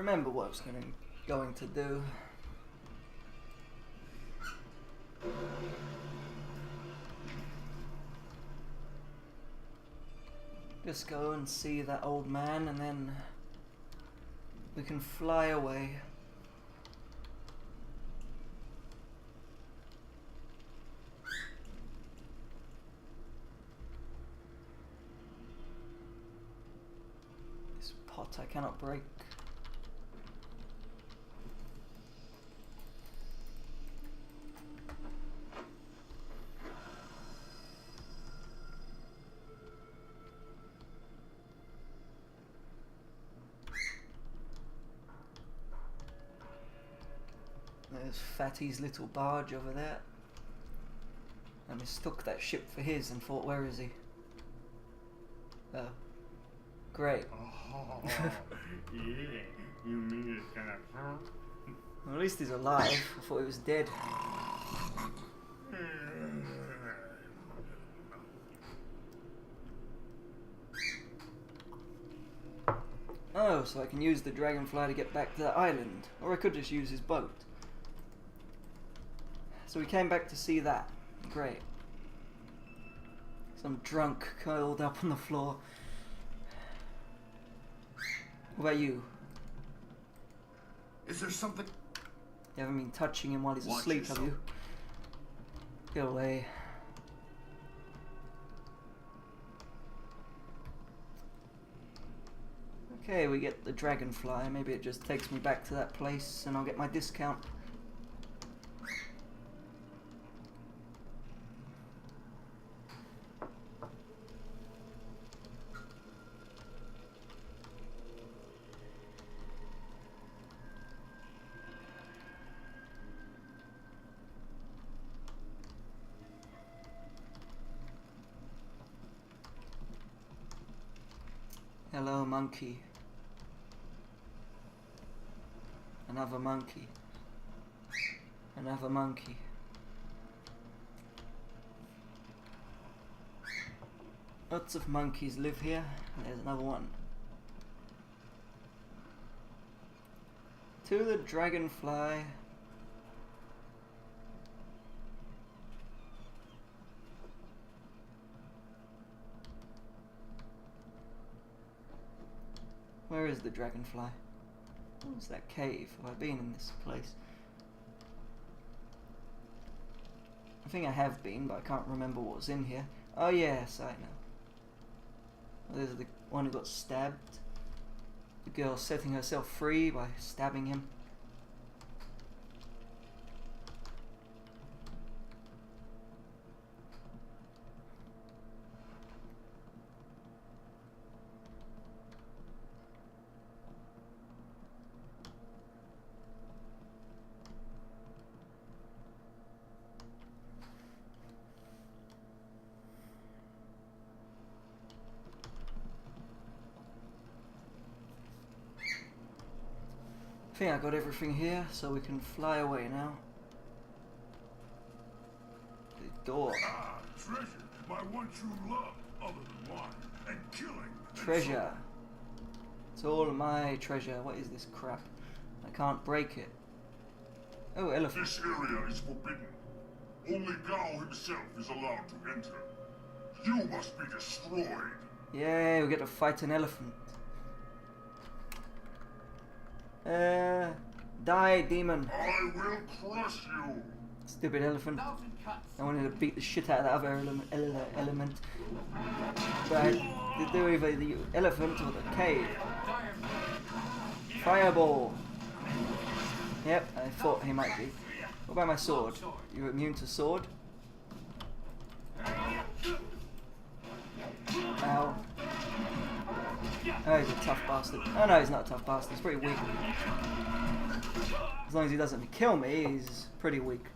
remember what I was going to do. Just go and see that old man and then we can fly away. This pot I cannot break. There's Fatty's little barge over there. I mistook that ship for his and thought, where is he? Oh. Great. Oh, yeah. You mean it's gonna hurt? Well, at least he's alive. I thought he was dead. Oh, so I can use the dragonfly to get back to the island. Or I could just use his boat. So we came back to see that. Great. Some drunk curled up on the floor. What about you? Is there something? You haven't been touching him while he's Watch asleep, yourself. have you? Get away. Okay, we get the dragonfly. Maybe it just takes me back to that place and I'll get my discount. Hello, monkey. Another monkey. Another monkey. Lots of monkeys live here. There's another one. To the dragonfly. Where is the dragonfly? What's that cave? Have I been in this place? I think I have been, but I can't remember what's in here. Oh yes, I know. There's the one who got stabbed. The girl setting herself free by stabbing him. I think I got everything here, so we can fly away now. The door. Ah, treasure. My one true love, other than wine and killing. Treasure. It's all my treasure. What is this crap? I can't break it. Oh, elephant. This area is forbidden. Only Gao himself is allowed to enter. You must be destroyed. Yay, we get to fight an elephant. Die, demon. I will crush you. Stupid elephant. I wanted to beat the shit out of that other element. But I do either the elephant or the cave. Fireball. Yep, I thought he might be. What about my sword? You're immune to sword? Ow. Oh, he's a tough bastard. Oh no, he's not a tough bastard. He's pretty weak. As long as he doesn't kill me, he's pretty weak.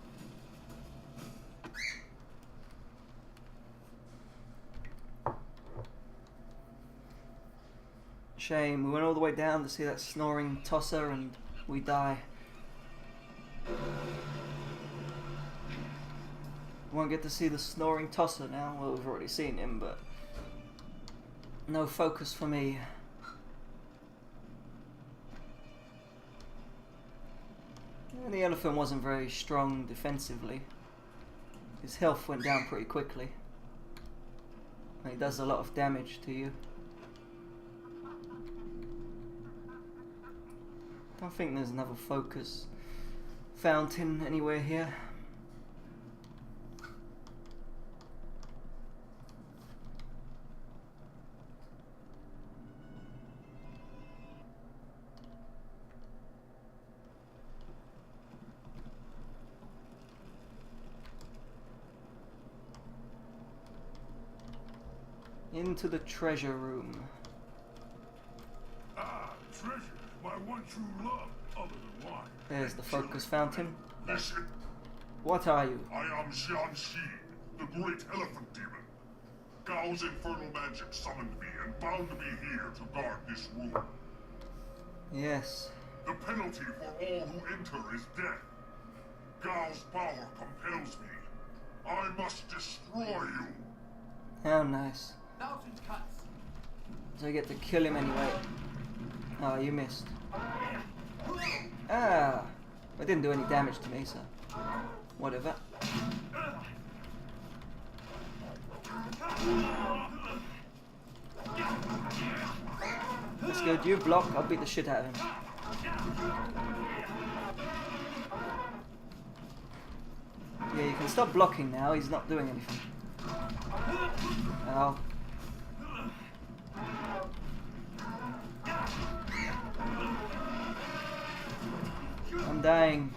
Shame. We went all the way down to see that snoring tosser and we die. Won't get to see the snoring tosser now. Well, we've already seen him, but no focus for me. And the elephant wasn't very strong defensively. His health went down pretty quickly. And he does a lot of damage to you. Don't think there's another focus fountain anywhere here. Into the treasure room. Ah, treasure, my one true love, other than wine. There's the focus fountain. Listen, What are you? I am Xianxi, the great elephant demon. Gao's infernal magic summoned me and bound me here to guard this room. Yes. The penalty for all who enter is death. Gao's power compels me. I must destroy you. How nice. So I get to kill him anyway. Oh, you missed. Ah! It didn't do any damage to me, so... whatever. That's good. You block, I'll beat the shit out of him. Yeah, you can stop blocking now. He's not doing anything. Ow. I'm dying.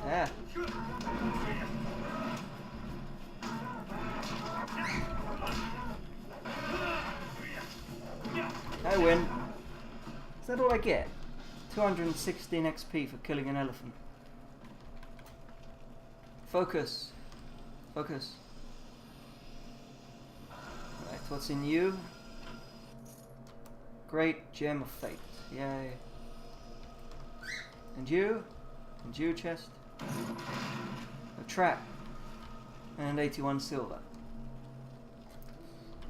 Ah. I win. Is that all I get? 216 XP for killing an elephant. Focus. Focus. Right, what's in you? Great Gem of Fate. Yay. And you? And you, chest? A trap. And 81 silver.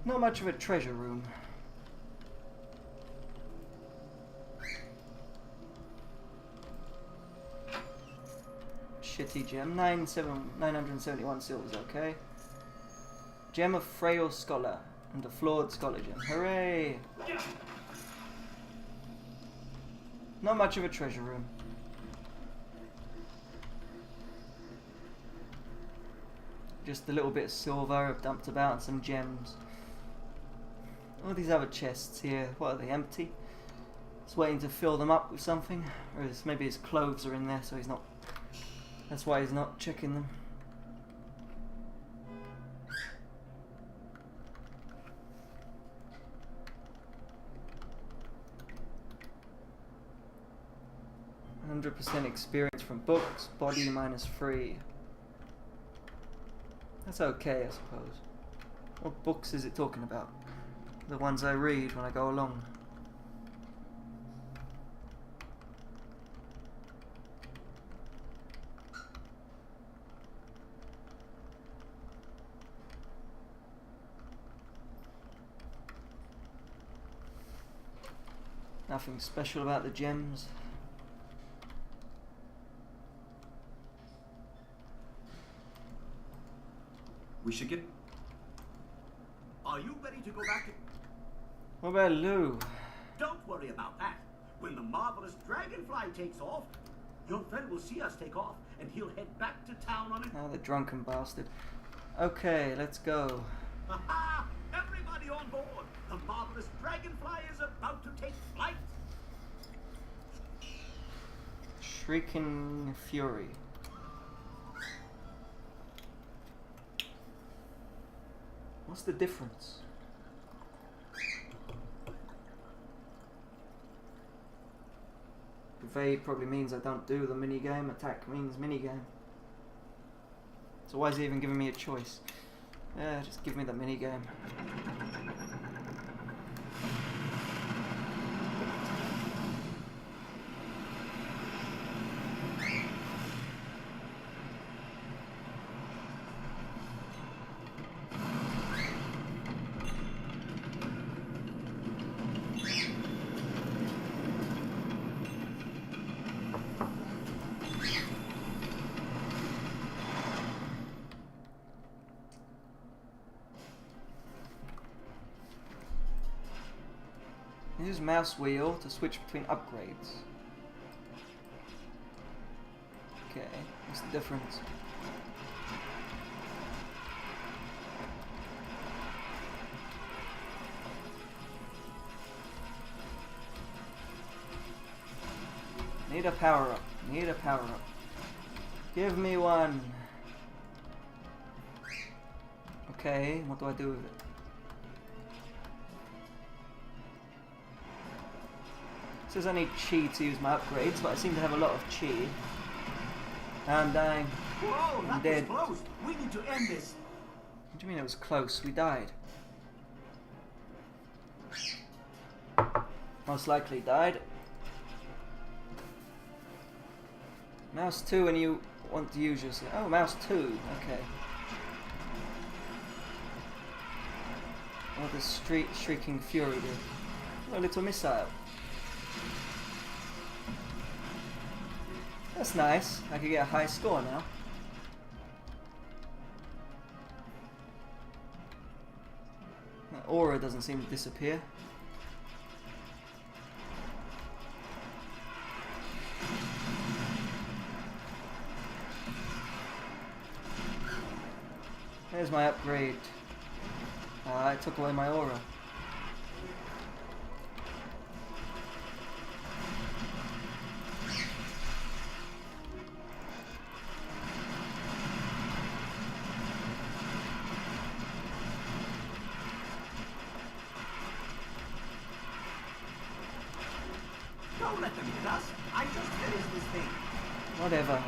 Not much of a treasure room. Shitty gem. 971 silvers, okay. Gem of Frail Scholar and a Flawed Scholar Gem. Hooray! Not much of a treasure room. Just a little bit of silver I've dumped about and some gems. All these other chests here, what are they, empty? He's waiting to fill them up with something. Or maybe his clothes are in there, so he's not... That's why he's not checking them. %, experience from books, body -3. That's okay, I suppose. What books is it talking about? The ones I read when I go along. Nothing special about the gems. We should get... Are you ready to go back to... What about Lou? Don't worry about that. When the marvelous dragonfly takes off, your friend will see us take off, and he'll head back to town on it. Oh, the drunken bastard. Okay, let's go. Ha! Everybody on board! The marvelous dragonfly is about to take flight! Shrieking Fury. What's the difference? Evade probably means I don't do the minigame. Attack means minigame. So why is he even giving me a choice? Yeah, just give me the minigame. Use mouse wheel to switch between upgrades. Okay, what's the difference? Need a power up. Need a power up. Give me one. Okay, what do I do with it? It says I need chi to use my upgrades, but I seem to have a lot of chi. I'm dying. Whoa, I'm that dead. was close. We need to end this. What do you mean it was close? We died. Most likely died. Mouse 2 when you want to use your... Oh, mouse 2. Okay. What does Shrieking Fury do? Oh, a little missile. That's nice. I could get a high score now. That aura doesn't seem to disappear. There's my upgrade. I took away my aura. Don't let them hit us. I just finished this thing. Whatever.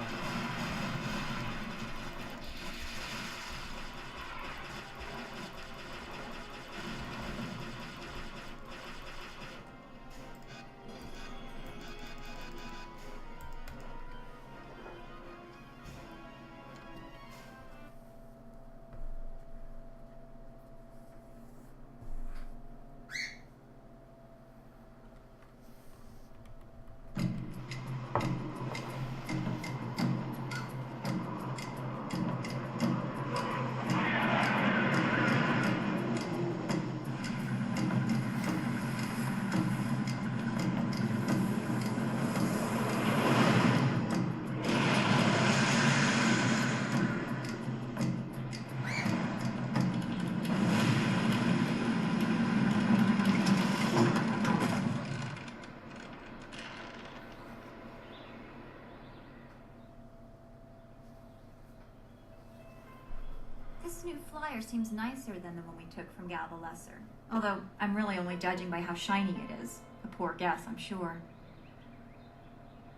This new flyer seems nicer than the one we took from Gal the Lesser. Although, I'm really only judging by how shiny it is. A poor guess, I'm sure.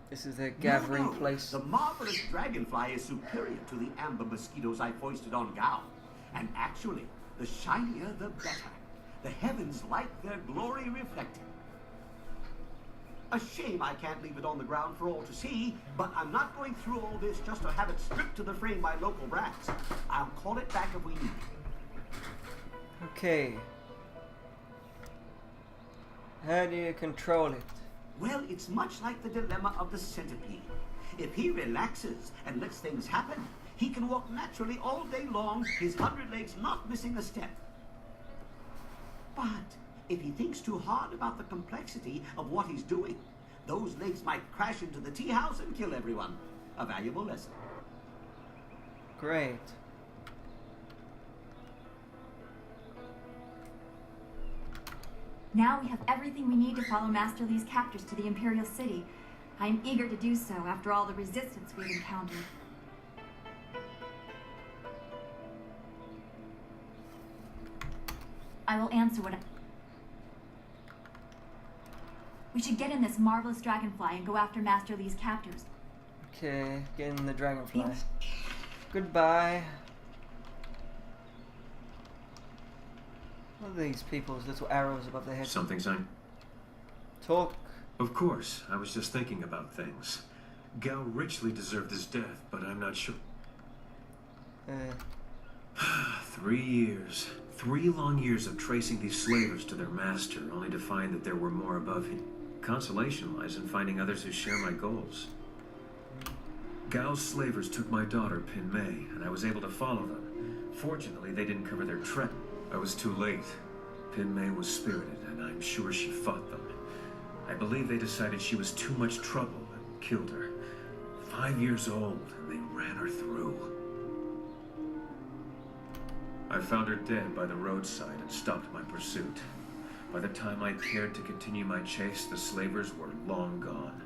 This is their gathering No. place. The marvelous dragonfly is superior to the amber mosquitoes I foisted on Gao. And actually, the shinier the better. The heavens like their glory reflected. A shame I can't leave it on the ground for all to see, but I'm not going through all this just to have it stripped to the frame by local brats. I'll call it back if we need it. Okay. How do you control it? Well, it's much like the dilemma of the centipede. If he relaxes and lets things happen, he can walk naturally all day long, his 100 legs not missing a step. But if he thinks too hard about the complexity of what he's doing, those legs might crash into the tea house and kill everyone. A valuable lesson. Great. Now we have everything we need to follow Master Li's captors to the Imperial City. I am eager to do so after all the resistance we've encountered. I will answer what We should get in this marvelous dragonfly and go after Master Li's captors. Okay, get in the dragonfly. Goodbye. What are these people's little arrows above their heads? Something, son? Talk. Of course. I was just thinking about things. Gao richly deserved his death, but I'm not sure. 3 years. 3 long years of tracing these slavers to their master, only to find that there were more above him. Consolation lies in finding others who share my goals. Gao's slavers took my daughter, Pin Mei, and I was able to follow them. Fortunately, they didn't cover their track. I was too late. Pin May was spirited, and I'm sure she fought them. I believe they decided she was too much trouble and killed her. 5 years old, and they ran her through. I found her dead by the roadside and stopped my pursuit. By the time I cared to continue my chase, the slavers were long gone.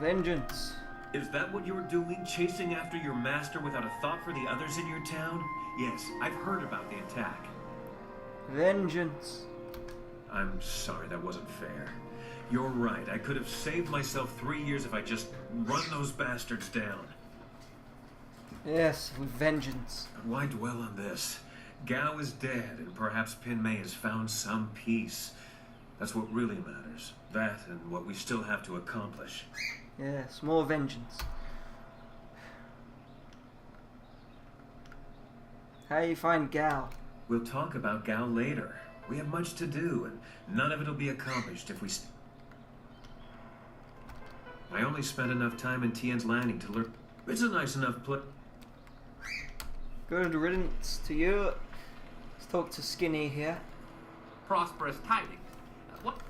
Vengeance. Is that what you're doing, chasing after your master without a thought for the others in your town? Yes, I've heard about the attack. Vengeance. I'm sorry, that wasn't fair. You're right, I could have saved myself 3 years if I just run those bastards down. Yes, with vengeance. But why dwell on this? Gao is dead, and perhaps Pin May has found some peace. That's what really matters. That and what we still have to accomplish. Yes, more vengeance. How you find Gao? We'll talk about Gao later. We have much to do, and none of it'll be accomplished if we I only spent enough time in Tian's Landing to learn. It's a nice enough place. Good riddance to you. Let's talk to Skinny here. Prosperous tidings. What?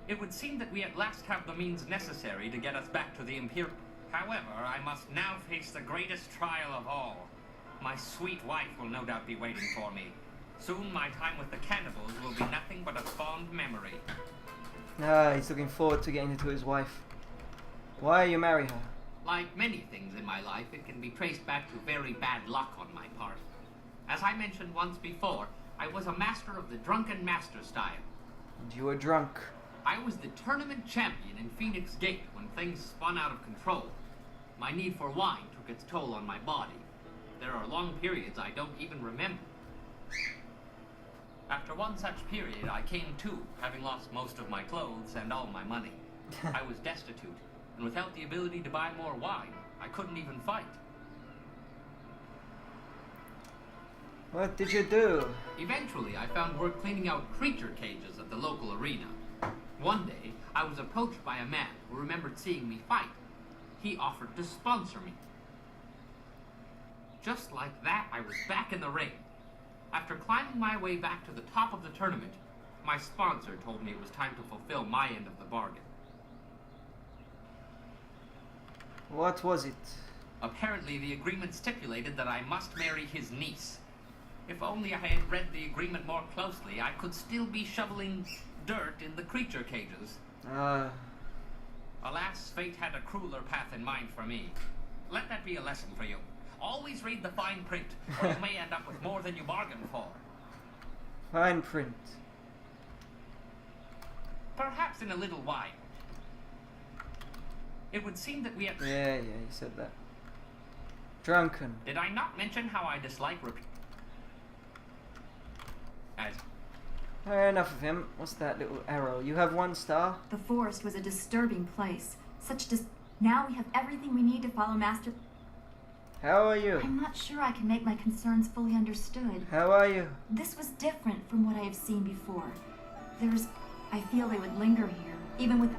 It would seem that we at last have the means necessary to get us back to the Imperial. However, I must now face the greatest trial of all. My sweet wife will no doubt be waiting for me. Soon my time with the cannibals will be nothing but a fond memory. Ah, he's looking forward to getting to his wife. Why you marry her? Like many things in my life, it can be traced back to very bad luck on my part. As I mentioned once before, I was a master of the drunken master style. And you were drunk. I was the tournament champion in Phoenix Gate when things spun out of control. My need for wine took its toll on my body. There are long periods I don't even remember. After one such period, I came to, having lost most of my clothes and all my money. I was destitute, and without the ability to buy more wine, I couldn't even fight. What did you do? Eventually, I found work cleaning out creature cages at the local arena. One day, I was approached by a man who remembered seeing me fight. He offered to sponsor me. Just like that, I was back in the ring. After climbing my way back to the top of the tournament, my sponsor told me it was time to fulfill my end of the bargain. What was it? Apparently, the agreement stipulated that I must marry his niece. If only I had read the agreement more closely, I could still be shoveling dirt in the creature cages. Alas, fate had a crueler path in mind for me. Let that be a lesson for you. Always read the fine print, or you may end up with more than you bargained for. Fine print. Perhaps in a little while. It would seem that we have... Yeah, you said that. Drunken. Did I not mention how I dislike as... Enough of him. What's that little arrow? You have 1 star? The forest was a disturbing place. Now we have everything we need to follow Master... How are you? I'm not sure I can make my concerns fully understood. How are you? This was different from what I have seen before. I feel they would linger here, even with...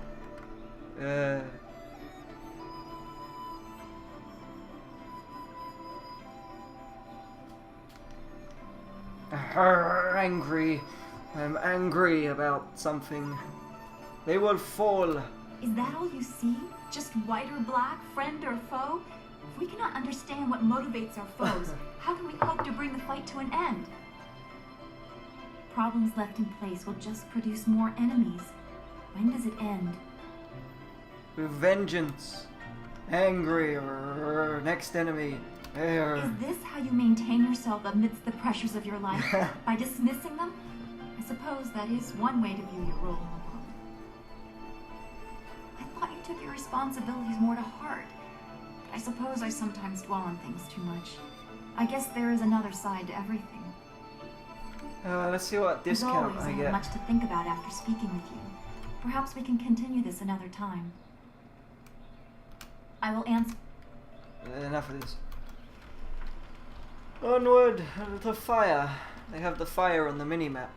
Angry. I'm angry about something. They will fall. Is that all you see? Just white or black, friend or foe? If we cannot understand what motivates our foes, how can we hope to bring the fight to an end? Problems left in place will just produce more enemies. When does it end? With vengeance. Angry. Next enemy. Is this how you maintain yourself amidst the pressures of your life? By dismissing them? I suppose that is one way to view your role in the world. I thought you took your responsibilities more to heart. But I suppose I sometimes dwell on things too much. I guess there is another side to everything. Let's see what discount As always, I I get. have much to think about after speaking with you. Perhaps we can continue this another time. I will answer. Enough of this. Onward to fire. They have the fire on the mini-map.